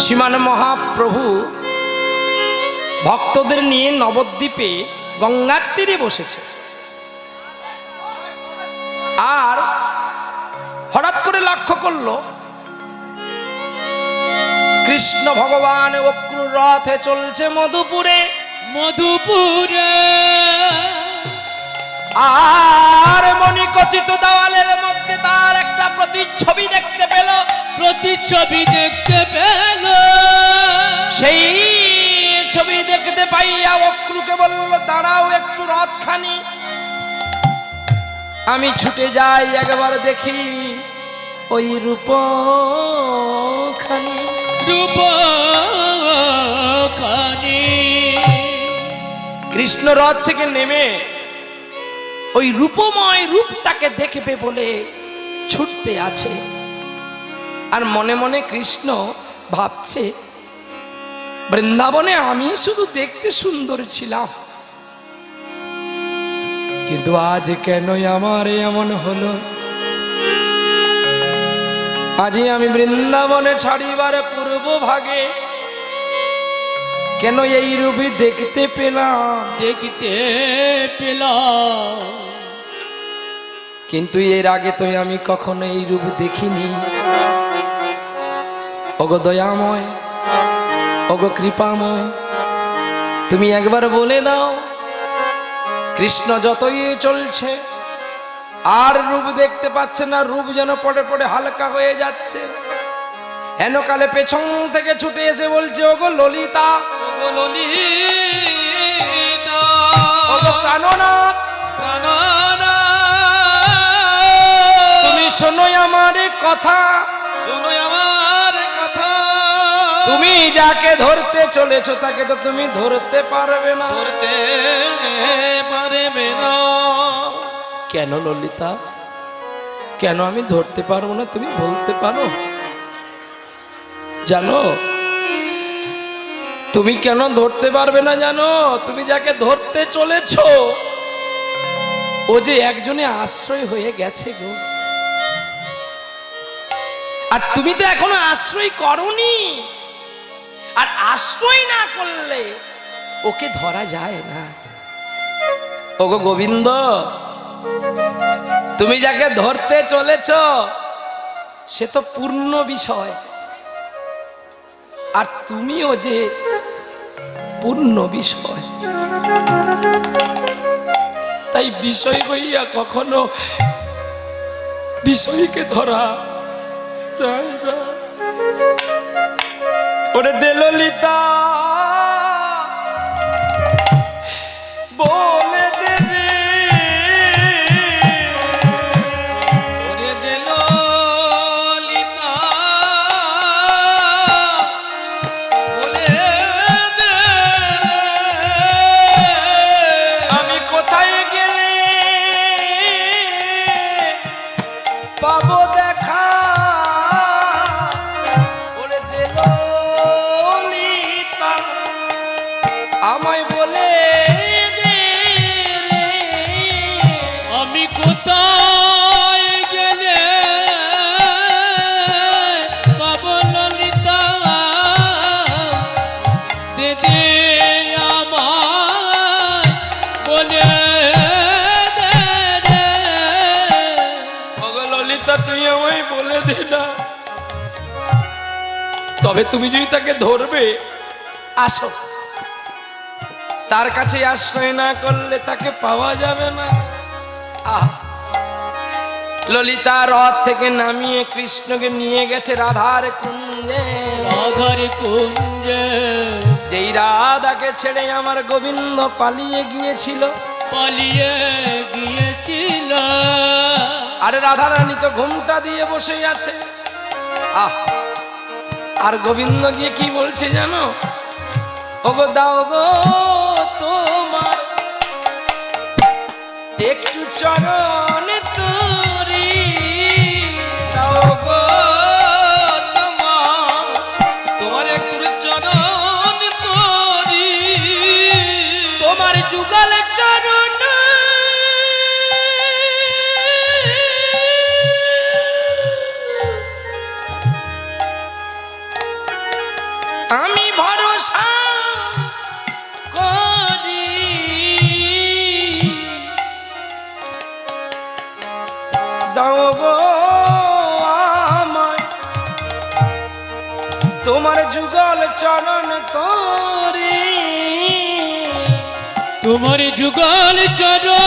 শ্রীমান মহাপ্রভু ভক্তদের নিয়ে নবদ্বীপে গঙ্গার তীরে বসেছে। আর হঠাৎ করে লক্ষ্য করলো কৃষ্ণ ভগবান অক্রূর রথে চলছে মধুপুরে। আর মণিকচিত দেওয়ালের মধ্যে তার একটা প্রতিচ্ছবি দেখতে পেল। সেই ছবি দেখতে পাইয়া অক্রূকে বলল, দাঁড়াও একটু রথখানি, আমি ছুটে যাই একবার দেখি ওই রূপখানি। কৃষ্ণ রথ থেকে নেমে ওই রূপময় রূপটাকে দেখবে বলে ছুটতে আছে। আর মনে মনে কৃষ্ণ ভাবছে, বৃন্দাবনে আমি শুধু দেখতে সুন্দর ছিলাম, কিন্তু আজ কেন আমার এমন হলো? আজই আমি বৃন্দাবনে ছাড়িবার পূর্ব ভাগে কেন এই রূপে দেখতে পেলাম। কিন্তু এর আগে তো আমি কখনো এই রূপ দেখিনি। ওগো দয়াময়, ওগো কৃপাময়, তুমি একবার বলে দাও, কৃষ্ণ যতই চলছে আর রূপ দেখতে পাচ্ছে না, রূপ যেন পড়ে পড়ে হালকা হয়ে যাচ্ছে। হেনকালে পেছন থেকে ছুটে এসে বলছে, ওগো ললিতা, ওগো প্রাণনাথ, তুমি শোনো আমার কথা, তুমি যাকে ধরতে চলেছো তাকে তো তুমি ধরতে পারবে না। কেন ললিতা, কেন আমি ধরতে পারবো না? তুমি বলতে পারো? জানো তুমি কেন ধরতে পারবে না? জানো, তুমি যাকে ধরতে চলেছো ও যে একজনে আশ্রয় হয়ে গেছে গো। আর তুমি তো এখনো আশ্রয় করনি। আর আশ্রয় না করলে ওকে ধরা যায় না। ওগো গোবিন্দ, তুমি যাকে ধরতে চলেছ সে তো পূর্ণ বিষয়, আর তুমিও যে পূর্ণ বিষয়। তাই বিষয় হইয়া কখনো বিষয়কে ধরা যায় না। ওরে দে ললিতা, বলে দে রে, ওরে দে ললিতা, বলে দে, আমি কোথায় গেলে পাবো দেখা? আমায় বলে দে রে, আমি কোথায় গেলে পাবো ললিতা? দে দে আমায় বলে দে রে। ওগো ললিতা, তুই আমায় বলে দে না। তবে তুমি যদি তাকে ধরবে, আসো, তার কাছে আশ্রয় না করলে তাকে পাওয়া যাবে না। ললিতা রথ থেকে নামিয়ে কৃষ্ণকে নিয়ে গেছে রাধার কুঞ্জে। যেই রাধাকে ছেড়ে আমার গোবিন্দ পালিয়ে গিয়েছিল। আরে রাধা রানী তো ঘুমটা দিয়ে বসে আছে। আর গোবিন্দ গিয়ে কি বলছে জানো? ওগো দাও গো তোমার একটু চরণ তুরি, দাও গো তোমার একটু চরণ তুরি, তোমার যুগল চরণ আমি ভরসা করি দাও গো আমায় তোমার যুগল চরণ তোরে, তোমার যুগল চরণ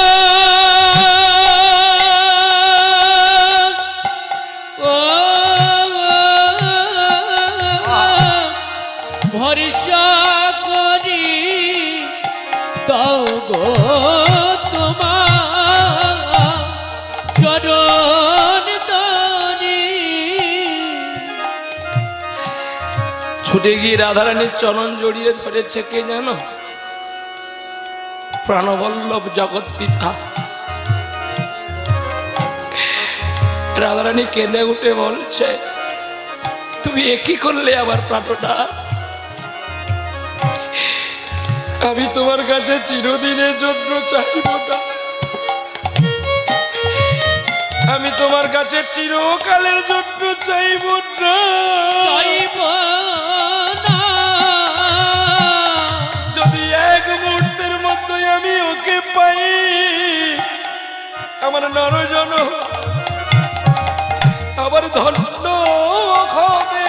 ভরসা করি দাও গো তোমার চরণ তরি। ছুটে গিয়ে রাধারানীর চরণ জড়িয়ে ধরেছে কে জানো? প্রাণবল্লভ জগৎ পিতা। রাধারানী কেঁদে উঠে বলছে, তুমি একই করলে আবার প্রাণটা? আমি তোমার কাছে চিরদিনের জন্য চাইব না, আমি তোমার কাছে চিরকালের জন্য চাইব না, চাইব না। যদি এক মুহূর্তের মধ্যে আমি ওকে পাই আমার নরজন আবার ধন্য হবে,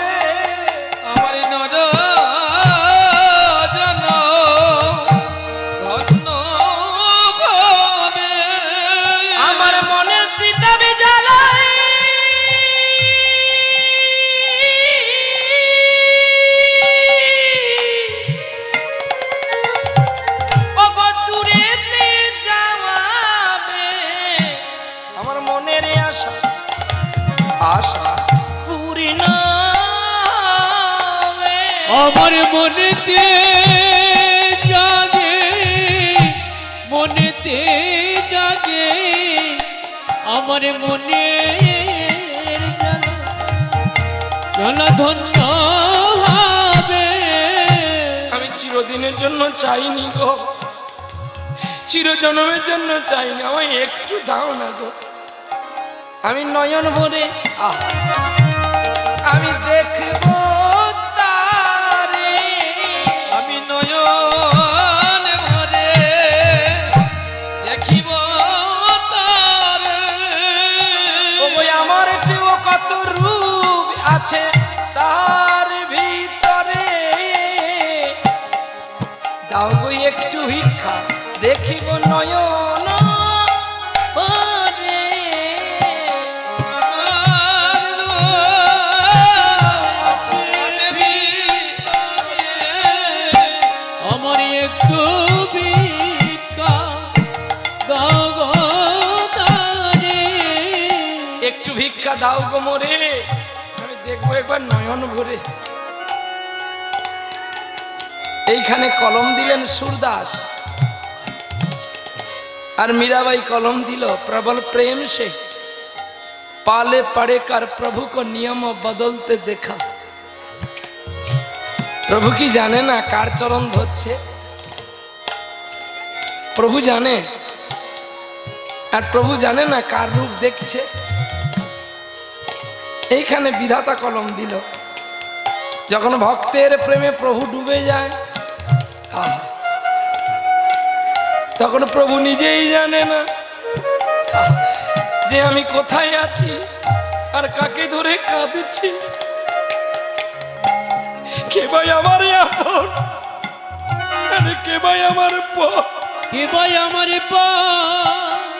আমার নরজন ধন্য হবে। আমার মনের চিতাবে জ্বালাই ওগো দূরেতে যাওয়াবে আমার মনের আশা আশা পূর্ণ হবে। আমার মনেতে জাগে, মনেতে জাগে আমার মনের জ্বালা ধন্য হবে। আমি চিরদিনের জন্য চাইনি গো, চিরজন্মের জন্য চাইনি, আমায় একটু দাও না গো। আমি নয়ন ভরে আমি দেখব তারে, আমি নয়ন ভরে দেখিব তারে। ওই আমার চেয়েও কত রূপ আছে তার ভিতরে, দাও গো একটু ভিক্ষা দেখিব নয়ন ভরে। আমার একটু ভিক্ষা দাও গো তারে। একটু ভিক্ষা দাও গো মোরে, আমি দেখবো একবার নয়ন ভরে। এইখানে কলম দিলেন সুরদাস, আর मीराबाई कलम दिलो प्रबल प्रेम से, पाले पड़े कर प्रभु को नियम बदलते देखा। प्रभु की जाने ना कार चरण धरছে, प्रभु जाने আর প্রভু জানে না কার রূপ দেখছে। এইখানে বিধাতা কলম দিল, যখন ভক্তের প্রেমে প্রভু ডুবে যায় তখন প্রভু নিজেই জানে না যে আমি কোথায় আছি আর কাকে ধরে কাঁদছি। কে ভাই আমার আপন, আরে কে ভাই আমার পর, কে ভাই আমার পা।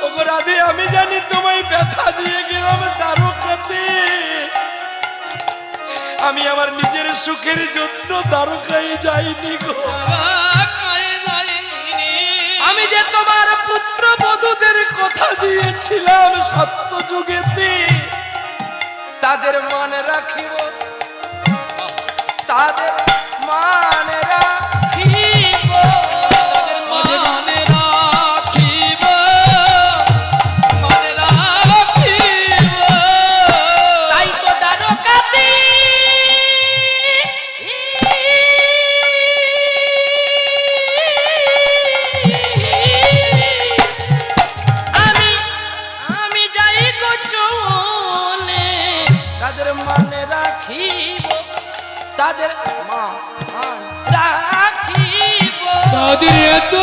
ওগো রাধে, আমি জানি তোমায় ব্যথা দিয়ে গেলাম দ্বারকাতে, আমি আমার নিজের সুখের জন্য দ্বারকায় যাইনি গো। আমি যে তোমার পুত্র বধূদের কথা দিয়েছিলাম সত্য যুগেতে, তাদের মনে রাখিব, তাদের মনে রাখিব, তাদের মনে রাখিব, মনে রাখিব। তাই তো দ্বারকাতে আমি যাই গো চলে, তাদের মনে রাখি রাখিব তাদের এত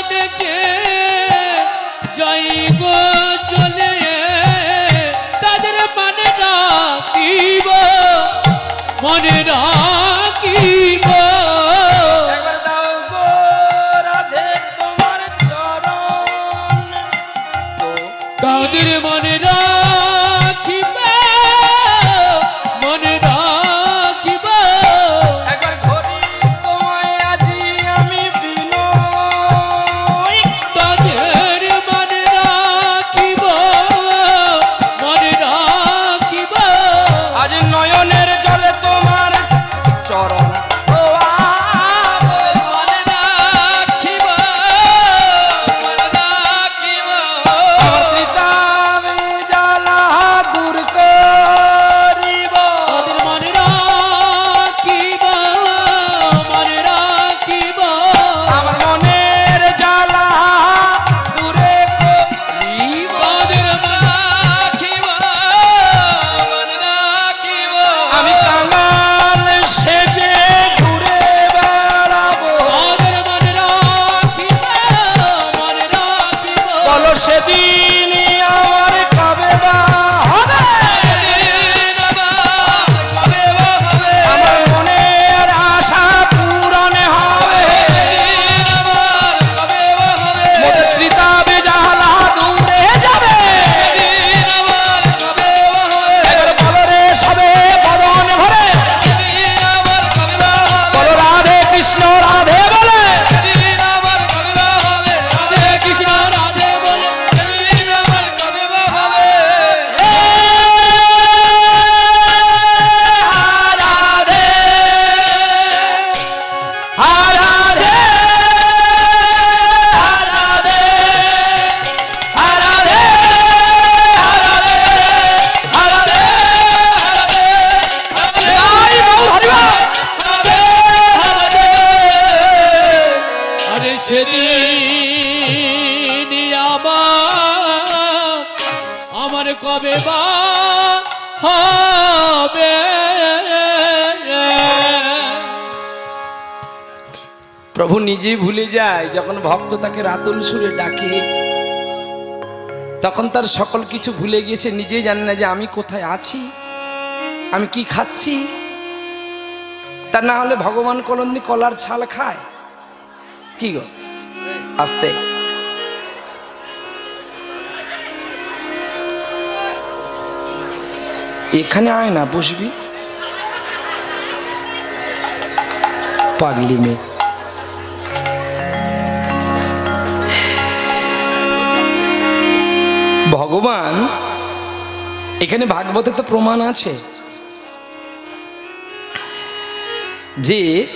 ডেকে যাই গো চলে তাদের মানে রাখিব মনে রাখিব একবার দাও গো রাধে তোমার চরণ তাদের মনে রাখিব মনে রাখিব একবার ধরি তোমায় আজি আমি বিনয় তাদের মনে রাখিব মনে রাখিব আজ নয়নের জলে তোমার চরণ মনে রাখিব মনে রাখিব আমার পিতাবে জ্বালা দূর করিব তাদের মনে রাখিব মনে রাখিব আমার মনের জ্বালা দূরে করিব তাদের রাখিব মনে রাখিব আমি কাঙাল সেজে ঘুরে বেড়াবো তাদের মনে রাখিব মনে রাখিব বলো সেদিন আমার কবে বা হবে আমার মনের আশা পূরণ হবে মোদের ত্রিতাবে জ্বালা দূরে যাবে একবার বলো রে সবে বদন ভরে বলো রাধে কৃষ্ণ রাধে বলে রাধে কৃষ্ণ রাধে বলে রাধে রাধে রাধে রাধে রাধে আরে সেদিন আমার কবে বা হবে প্রভু নিজেই ভুলে যায় যখন ভক্ত তাকে রাতুল সুরে ডাকে তখন তার সকল কিছু ভুলে গিয়েছে নিজেই জানে না যে আমি কোথায় আছি আমি কি খাচ্ছি তা না হলে ভগবান কোনদিন কলার ছাল খায় কি গো আস্তে এখানে আয় না বসবি পাগলি মেয়ে ভগবান এখানে ভাগবতে তো প্রমাণ আছে যে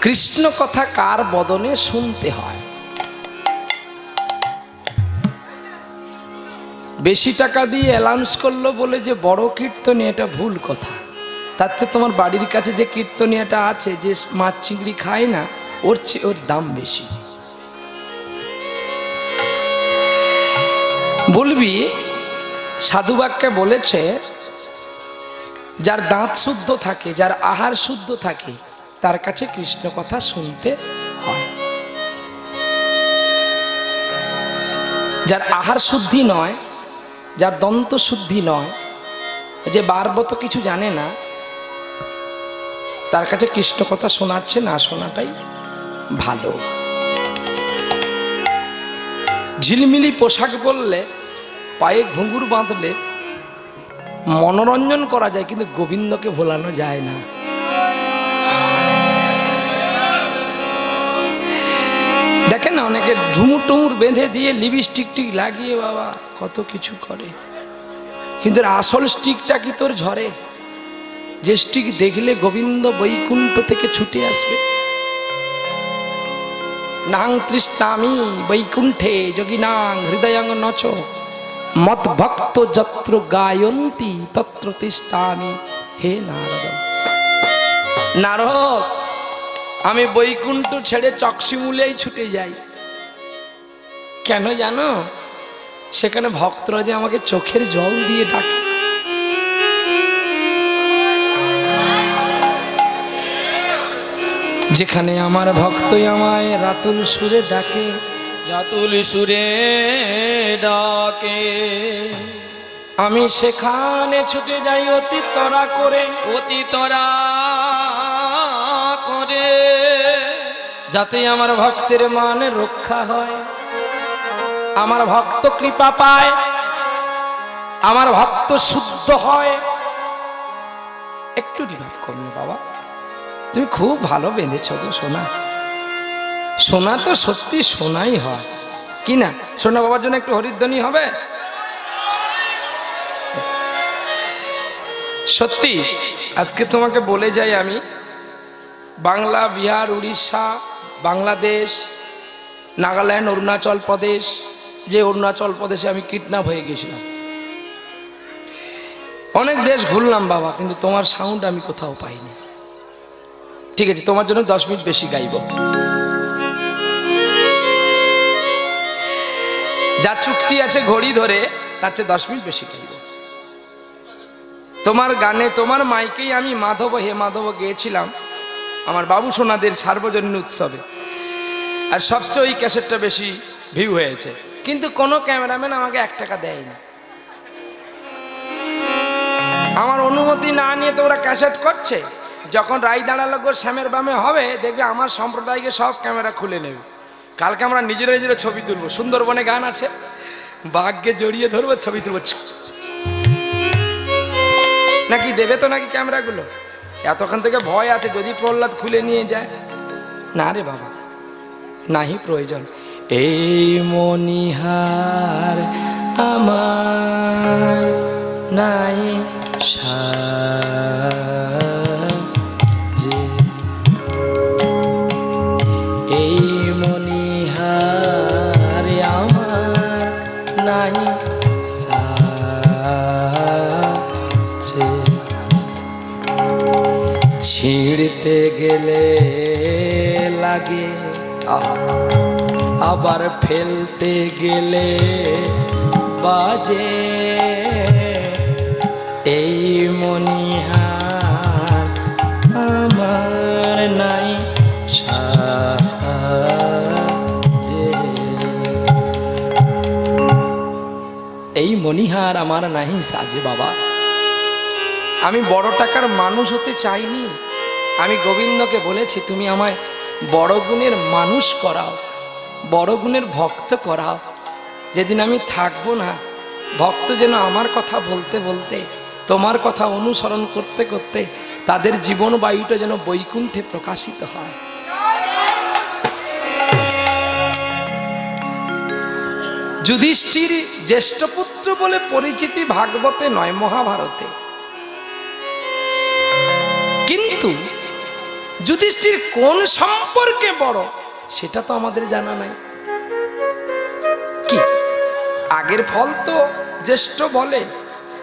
কৃষ্ণ কথা কার বদনে শুনতে হয় বেশি টাকা দিয়ে অ্যালাউন্স করলো বলে যে বড় কীর্তনী এটা ভুল কথা তার চেয়ে তোমার বাড়ির কাছে যে কীর্তনীয়টা আছে যে মাছ চিংড়ি খায় না ওর চেয়ে ওর দাম বেশি বলবি সাধু বাক্যে বলেছে যার দাঁত শুদ্ধ থাকে যার আহার শুদ্ধ থাকে তার কাছে কৃষ্ণ কথা শুনতে হয় যার আহার শুদ্ধি নয় যার দন্ত শুদ্ধি নয় যে বারবত কিছু জানে না তার কাছে কৃষ্ণ কথা শোনার চেয়ে না শোনাটাই ভালো ঝিলমিলি পোশাক বললে পায়ে ঘুঙুর বাঁধলে মনোরঞ্জন করা যায় কিন্তু গোবিন্দকে ভোলানো যায় না দেখেন না অনেকে ঝুমুর টুমুর বেঁধে দিয়ে লিপস্টিক টিক লাগিয়ে বাবা কত কিছু করে কিন্তু আসল স্টিকটা কি তোর ঝরে যে স্টিক দেখলে গোবিন্দ বৈকুণ্ঠ থেকে ছুটে আসবে নাং তৃষ্ণামি বৈকুণ্ঠে যোগিনাং হৃদয়ং নচ মত ভক্ত যত্র গায়ন্তি তত্র তিষ্ঠামি হে নারদ নারদ আমি বৈকুণ্ঠ ছেড়ে চকশিমূলেই ছুটে যাই কেন জানো সেখানে ভক্তরা যে আমাকে চোখের জল দিয়ে ডাকে যেখানে আমার ভক্তই আমায় রাতুল সুরে ডাকে, জাতুল সুরে ডাকে, আমি সেখানে ছুটে যাই অতি তরা করে, অতি তরা করে, যাতে আমার ভক্তের মান রক্ষা হয়, আমার ভক্ত কৃপা পায়, আমার ভক্ত শুদ্ধ হয়। একটু রিভাব করুন বাবা, তুমি খুব ভালো বেঁধেছ গো সোনা। সোনা তো সত্যি সোনাই হয় কি না? সোনা বাবার জন্য একটু হরিধ্বনি হবে? সত্যি আজকে তোমাকে বলে যাই, আমি বাংলা, বিহার, উড়িষ্যা, বাংলাদেশ, নাগাল্যান্ড, অরুণাচল প্রদেশ, যে অরুণাচল প্রদেশে আমি কিডন্যাপ হয়ে গেছিলাম, অনেক দেশ ঘুরলাম বাবা, কিন্তু তোমার সাউন্ড আমি কোথাও পাইনি। ঠিক আছে, তোমার জন্য 10 মিনিট বেশি গাইব। যা চুক্তি আছে ঘড়ি ধরে, তার চেয়ে 10 মিনিট বেশি গাইব। তোমার গানে, তোমার মাইকেই আমি মাধব হে মাধব গেয়েছিলাম আমার বাবু সোনাদের সার্বজনীন উৎসবে, আর সবচেয়ে ওই ক্যাসেটটা বেশি ভিউ হয়েছে, কিন্তু কোনো ক্যামেরাম্যান আমাকে 1 টাকা দেয়নি। আমার অনুমতি না নিয়ে তো ওরা ক্যাসেট করছে। যখন রায় দাঁড়ালো গো শ্যামের বামে হবে, দেখবে আমার সম্প্রদায়কে সব ক্যামেরা খুলে নেবে। কালকে আমরা নিজেরা নিজেরা ছবি তুলবো, সুন্দরবনে গান আছে, বাঘকে জড়িয়ে ধরবো, ছবি তুলবো। নাকি দেবে তো নাকি ক্যামেরাগুলো? এতক্ষণ থেকে ভয় আছে যদি প্রহ্লাদ খুলে নিয়ে যায়। না রে বাবা, নাহি প্রয়োজন। এই মনিহার আমার নাই সাজে, এই মনিহার আমার নাই সাজে, ছিঁড়তে গেলে লাগে আবার ফেলতে গেলে বাজে, এই মনিহার আমার নাই সাজে, এই মনিহার আমার নাই সাজে। বাবা, আমি বড় টাকার মানুষ হতে চাইনি। আমি গোবিন্দকে বলেছি, তুমি আমায় বড় গুণের মানুষ করাও, বড় গুণের ভক্ত করাও। যেদিন আমি থাকবো না, ভক্ত যেন আমার কথা বলতে বলতে, তোমার কথা অনুসরণ করতে করতে তাদের জীবন বায়ুটা যেন বৈকুণ্ঠে প্রকাশিত হয়। যুধিষ্ঠির জ্যেষ্ঠ পুত্র বলে পরিচিতি ভাগবতে নয়, মহাভারতে। কিন্তু যুধিষ্ঠির কোন সম্পর্কে বড় সেটা তো আমাদের জানা নাই। কি আগের ফল তো জ্যেষ্ঠ বলে,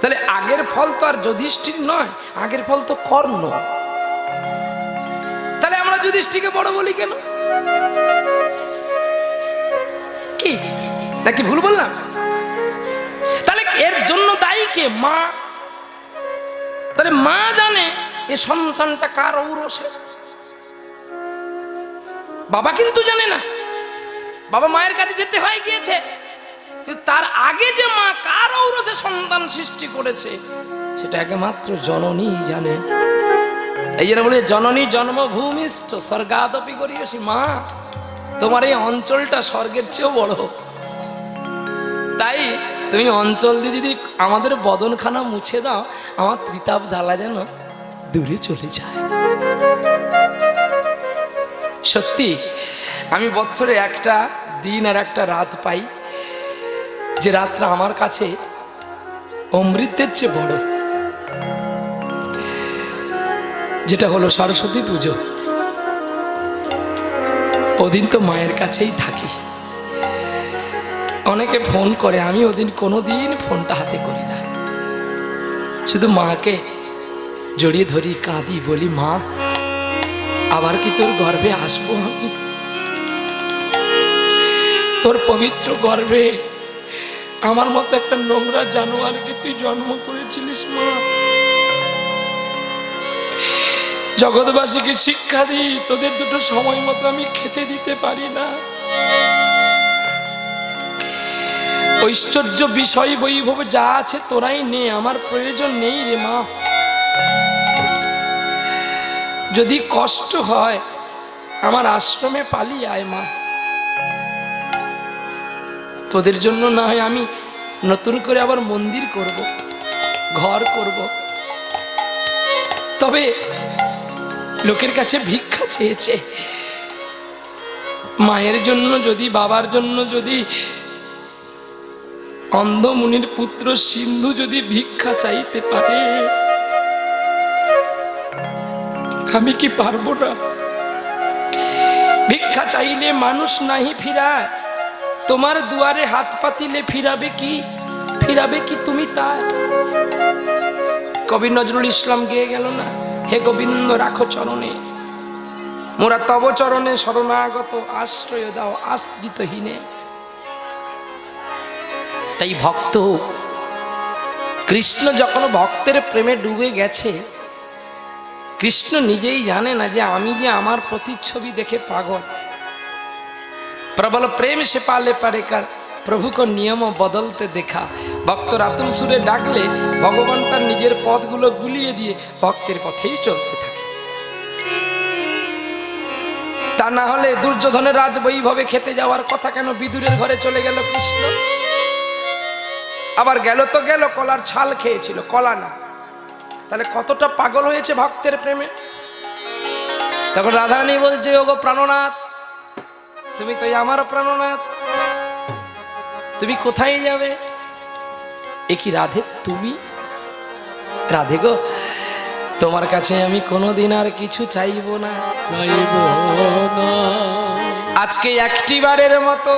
তাহলে আগের ফল তো আর যুধিষ্ঠির নয়, আগের ফল তো কর্ণ। তাহলে আমরা যুধিষ্ঠিরকে বড় বলি কেন? কি নাকি ভুল বললাম? তাহলে এর জন্য দায়ী কে? মা। তাহলে মা জানে এ সন্তানটা কার ঔরসে, বাবা কিন্তু জানে না। বাবা মায়ের কাছে যেতে হয়ে গিয়েছে, কিন্তু তার আগে যে মা কার ঔরসে সন্তান সৃষ্টি করেছে সেটা একমাত্র জননী জানে। এই জন্য বলে জননী জন্মভূমিষ্ঠ স্বর্গাদপি করিয়সি। মা, তোমার এই অঞ্চলটা স্বর্গের চেয়েও বড়। তাই তুমি অঞ্চল দিয়ে যদি আমাদের বদনখানা মুছে দাও, আমার ত্রিতাপ জ্বালা যেন দূরে চলে যায়। সত্যি আমি বৎসরে একটা দিন আর একটা রাত পাই, যে রাতটা আমার কাছে অমৃতের চেয়ে বড়, যেটা হলো সরস্বতী পুজো। ওদিন তো মায়ের কাছেই থাকি। অনেকে ফোন করে, আমি ওদিন কোনোদিন ফোনটা হাতে করি না, শুধু মাকে জড়িয়ে ধরি, কাঁদি, বলি মা আবার কি তোর গর্ভে আসবো আমি? তোর পবিত্র গর্ভে আমার মতো একটা নোংরা জানোয়ারকে তুই জন্ম করেছিলিস মা। জগৎবাসীকে শিক্ষা দিই, তোদের দুটো সময় মতো আমি খেতে দিতে পারি না। ঐশ্বর্য বিষয় বৈভব যা আছে তোরাই নে, আমার প্রয়োজন নেই রে মা। যদি কষ্ট হয় আমার আশ্রমে পালিয়ে আয় মা, তোদের জন্য না হয় আমি নতুন করে আবার মন্দির করব, ঘর করব। তবে লোকের কাছে ভিক্ষা চেয়েছে, মায়ের জন্য যদি, বাবার জন্য যদি, অন্ধ মুনির পুত্র সিন্ধু যদি ভিক্ষা চাইতে পারে, আমি কি পারবো না? ভিক্ষা চাইলে মানুষ নাহি ফিরায়, তোমার দুয়ারে হাত পাতিলে ফিরাবে কি? ফিরাবে কি তুমি তাই? কবি নজরুল ইসলাম গেয়ে গেল না, হে গোবিন্দ রাখো চরণে, মোরা তব চরণে শরণাগত, আশ্রয় দাও আশ্রিতহীনে। তাই ভক্ত, কৃষ্ণ যখন ভক্তের প্রেমে ডুবে গেছে, কৃষ্ণ নিজেই জানে না যে আমি যে আমার প্রতিচ্ছবি দেখে পাগল। প্রবল প্রেম সে পালে পারে কার, প্রভু কো নিয়ম বদলতে দেখা। ভক্ত রাতুল সুরে ডাকলে ভগবান তার নিজের পথগুলো গুলিয়ে দিয়ে ভক্তের পথেই চলতে থাকে। তা না হলে দুর্যোধনের রাজ বৈভবে খেতে যাওয়ার কথা কেন বিদুরের ঘরে চলে গেল কৃষ্ণ? আবার গেল তো গেল, কলার ছাল খেয়েছিল, কলা না। তাহলে কতটা পাগল হয়েছে ভক্তের প্রেমে। তখন রাধারানী বলছে, ওগো প্রাণনাথ, তুমি তো আমার প্রাণনাথ, তুমি কোথায় যাবে? এ কি রাধে তুমি? রাধে গো, তোমার কাছে আমি কোনোদিন আর কিছু চাইব না, চাইব না। আজকে একটি বারের মতো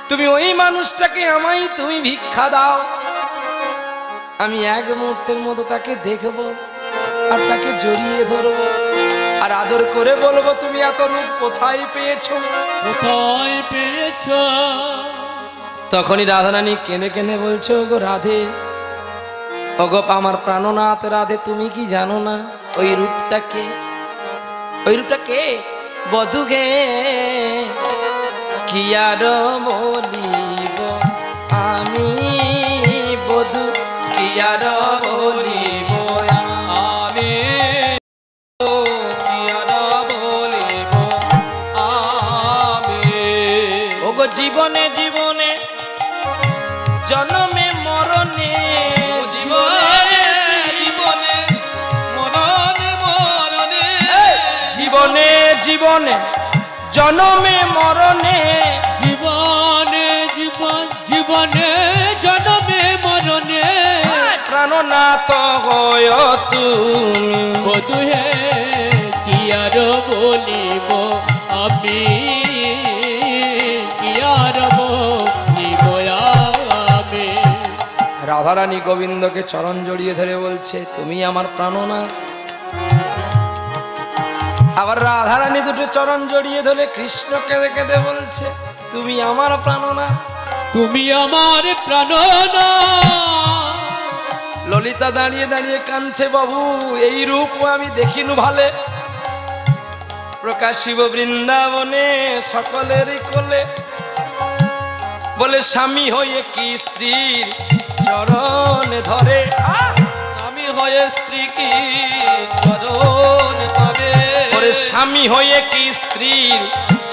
তুমি ওই মানুষটাকে আমায় তুমি ভিক্ষা দাও, আমি এক মুহূর্তের মতো তাকে দেখব আর তাকে জড়িয়ে ধরবো আর আদর করে বলবো, তুমি এত রূপ কোথায় পেয়েছো, কোথায় পেয়েছো? তখনই রাধারানী কেঁদে কেঁদে বলছো, ওগো রাধে, ওগো আমার প্রাণনাথ রাধে, তুমি কি জানো না ওই রূপটা কে? ওই রূপটা কে? বধূ গে, কি আর বলিব আমি বধূ, কি আর বলিব আমি, কি আর বলিব আমি। ওগো জীবনে জীবনে জন্মে মরণে, জীবনে জীবনে মরণে মরণে, জীবনে জীবনে জন্মে মরণে, জীবনে জীবন জীবনে জন্মে মরণে, প্রাণনাথ হয় তুমি বধূ হে, কি আর বলিব আমি, কি আর বলিব আমি। রাধারানী গোবিন্দকে চরণ জড়িয়ে ধরে বলছে, তুমি আমার প্রাণনাথ। আবার রাধারানী দুটো চরণ জড়িয়ে ধরে কৃষ্ণ কেঁদে কেঁদে বলছে, তুমি আমার প্রাণনাথ, তুমি আমার প্রাণনাথ। ললিতা দাঁড়িয়ে দাঁড়িয়ে কাঁদছে, বাবু এই রূপ আমি দেখিনু ভালে, প্রকাশিব বৃন্দাবনে সকলেরই কোলে, বলে স্বামী হয়ে কি স্ত্রীর চরণ ধরে, স্বামী হয়ে স্ত্রী কি চরণ ধরে, ওরে স্বামী হয়ে কি স্ত্রীর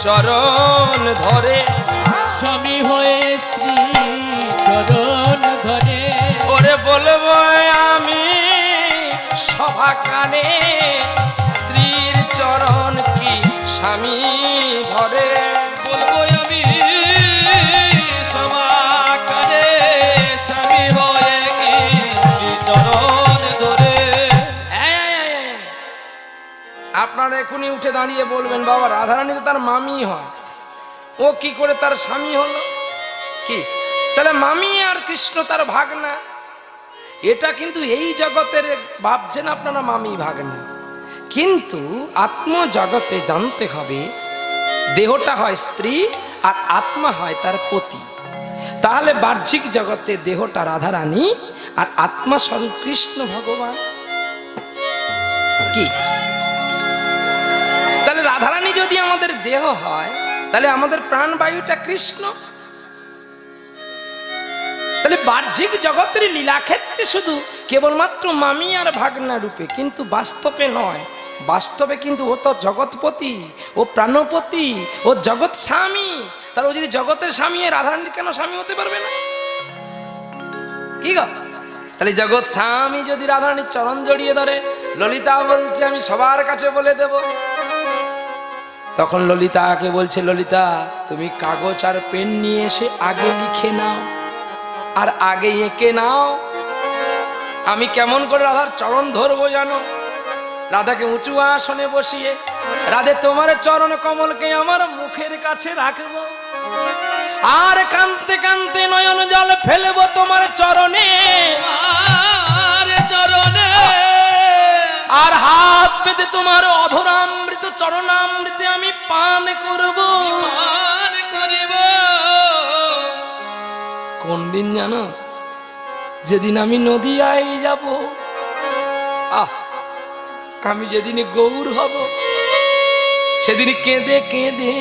চরণ ধরে, স্বামী হয়ে স্ত্রী চরণ ধরে, ওরে বলবো আমি সভা কানে, স্ত্রীর চরণ কি স্বামী ধরে, বলবো আমি সমাকারে, স্বামী হয়ে কি স্ত্রী চরণ ধরে। আপনারা এখনই উঠে দাঁড়িয়ে বলবেন, বাবা রাধারানী তো তার মামি হয়, ও কি করে তার স্বামী হলো? কি তাহলে মামি আর কৃষ্ণ তার ভাগনা? এটা কিন্তু এই জগতের ভাবছেন আপনারা মামি ভাগনা, কিন্তু আত্মজগতে জানতে হবে দেহটা হয় স্ত্রী আর আত্মা হয় তার পতি। তাহলে বাহ্যিক জগতে দেহটা রাধারানী আর আত্মা স্বরূপ কৃষ্ণ ভগবান। কি? তাহলে রাধারানী যদি আমাদের দেহ হয়, তাহলে আমাদের প্রাণবায়ুটা কৃষ্ণ। তাহলে বাহ্যিক জগতের লীলাক্ষেত্রে শুধু কেবলমাত্র মামি আর ভাগনা রূপে, কিন্তু বাস্তবে নয়। বাস্তবে কিন্তু ও তো জগৎপতি, ও প্রাণপতি, ও জগৎ স্বামী। তার ও যদি জগতের স্বামী, রাধারানীর কেন স্বামী হতে পারবে না? কি গো? তাহলে জগৎ স্বামী যদি রাধারানীর চরণ জড়িয়ে ধরে, ললিতা বলছে আমি সবার কাছে বলে দেব। তখন ললিতাকে বলছে, ললিতা তুমি কাগজ আর পেন নিয়ে এসে আগে লিখে নাও আর আগে এঁকে নাও। আমি কেমন করে রাধার চরণ ধরবো জানো? রাধাকে উঁচু আসনে বসিয়ে, রাধে তোমার চরণ কমলকে আমার মুখের কাছে রাখবো, আর কাঁদতে কাঁদতে নয়ন জল ফেলবো তোমার চরণে, আর হাত পেতে তোমার অধরামৃত চরণামৃতে আমি পান করব। কোন দিন জানো? যেদিন আমি নদিয়ায় যাব, আমি যেদিন গৌর হব, সেদিন কেঁদে কেঁদে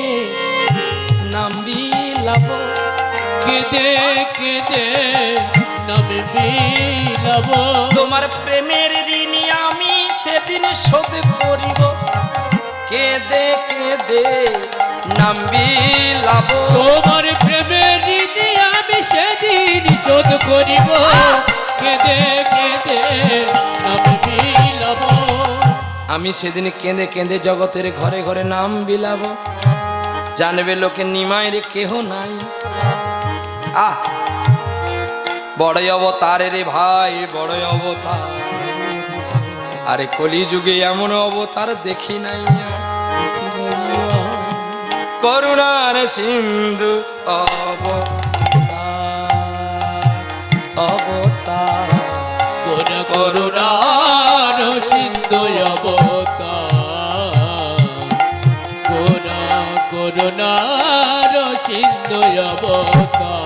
নাম বিলাব, কেঁদে কেঁদে নাম বিলাব। তোমার প্রেমের ঋণী আমি সেদিন শোধ করিব, কেঁদে কেঁদে নাম বিলাব। তোমার প্রেমের ঋণী আমি সেদিন শোধ করিব, কেঁদে কেঁদে নাম বিলাব। আমি সেদিন কেঁদে কেঁদে জগতের ঘরে ঘরে নাম বিলাব, জানবে লোকে নিমায় রে কেহ নাই। বড়ই অবতার রে ভাই, বড়ই অবতার। আরে কলিযুগে এমন অবতার দেখি নাই। করুণার সিন্ধু অবতার, করুণার সিন্ধু অবতার, করুণার সিন্ধু অবতার,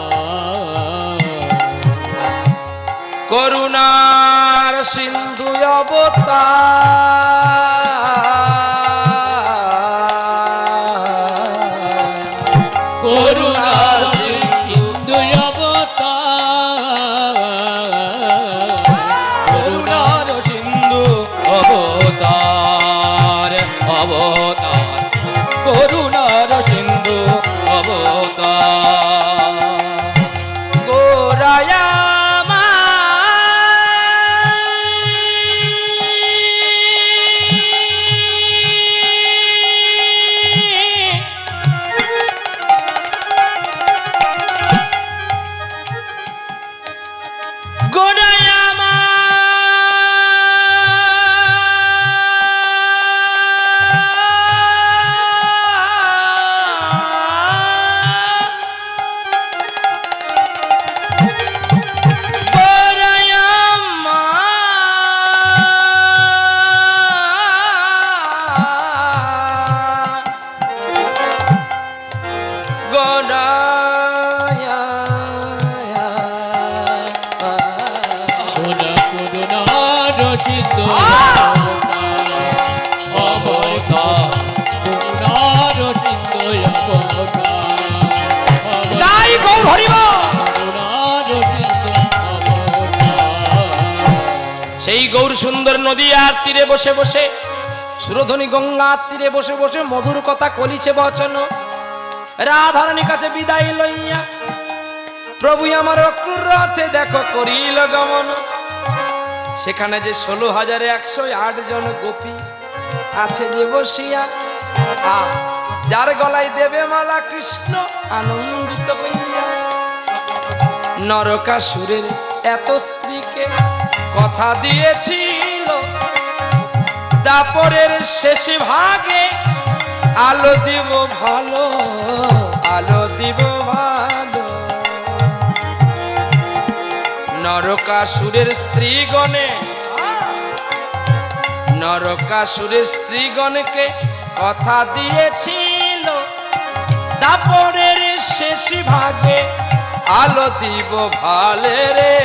করুণার সিন্ধু অবতার, করুণার সিন্ধু অবতার, করুণার সিন্ধু অবতার, অবতার, করুণার সিন্ধু অবতার। গোরায়া সিন্ধু অবতার, করুণার সিন্ধু অবতার, তাই গৌর হরিব। করুণার সিন্ধু অবতার। সেই গৌর সুন্দর নদীর তীরে বসে বসে, সুরধনী গঙ্গার তীরে বসে বসে মধুর কথা কলিছে বচন। রাধারানীর কাছে বিদায় লইয়া প্রভু আমার অক্রুর রথে দেখো করিল গমন। সেখানে যে 16,108 জন গোপী আছে যে বসিয়া, যার গলায় দেবে মালা কৃষ্ণ আনন্দিত হইয়া। নরকাসুরের এত স্ত্রীকে কথা দিয়েছিল, দাপরের শেষ ভাগে আলো দিব ভালো, আলো দিব ভালো। নরকাসুরের স্ত্রীগণে, নরকাসুরের স্ত্রীগণকে কথা দিয়েছিল, দাপরের শেষ ভাগে আলো দিব ভালে রে,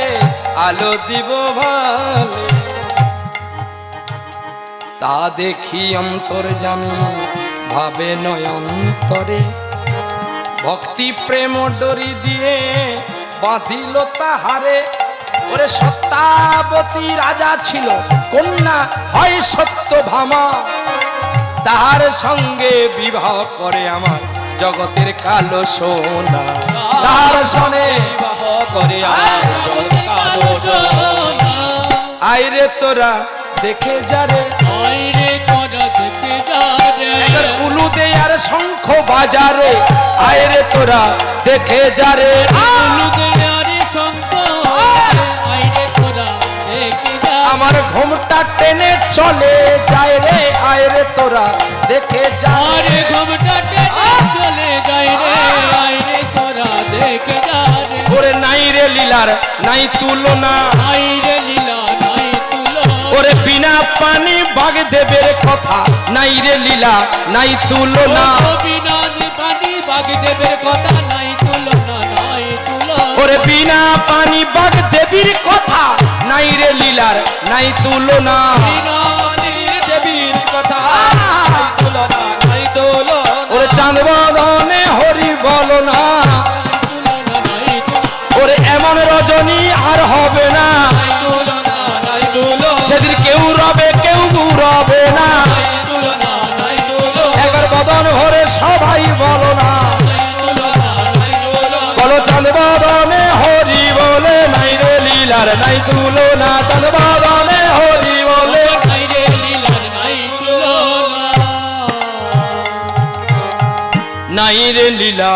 আলো দিব ভালে। তা দেখি অন্তর্যামী ভাবে নয়ন্তরে, ভক্তি প্রেম ডরি দিয়ে বাঁধিল তাহারে। ওরে সত্যাবতী রাজা ছিল, কন্যা হয় সত্যভামা, তাহার সঙ্গে বিবাহ করে আমার জগতের কালো সোনা। তাহার সনে বিবাহ করে আমার কালো সোনা। আইরে তোরা দেখে যারে, আইরে তোরা দেখে যা রে, উলুদে আর শঙ্খ বাজারে, আইরে তোরা দেখে যারে। উলুদের আরে শঙ্কর, আইরে তোরা দেখে যা রে। আমার ঘুমটা টেনে চলে যায় রে, আইরে তোরা দেখে যা। আরে ঘুমটা টেনে চলে যায় রে, আইরে তোরা দেখে যা রে। ওরে নাই রে লীলার নাই তুলনা, আইরে লীলা নাই তুলো, ওরে বিনা পানি বাগদেবের কথা, নাই রে লীলা নাই তুলনা। বিনা পানি বাগদেবের কথা নাই তুলনা, নাই তুলো। ওরে বিনা পানি বাগদেবীর কথা, নাই রে লীলার নাই তুলনা। বিনা দেবীর কথা নাই তুলনা, নাই তুলনা। ওরে চাঁদ বদনে হরি বলো না, তুলনা নাই তুলো, ওরে এমন রজনী আর হবে না। নাই তুলনা, নাই তুলনা। সেদিন কেউ রবে কেউ রবে না, নাই তুলনা, নাই তুলনা। একবার বদন ভরে সবাই বলো না। নাই তুলনা, নাই তুলনা। বলো চাঁদ বদনে হরি বলে, নাই রে লীলার নাই তুলনা। চাঁদ বদনে হরি বলে, নাই রে লীলার নাই তুলনা। নাই রে লীলা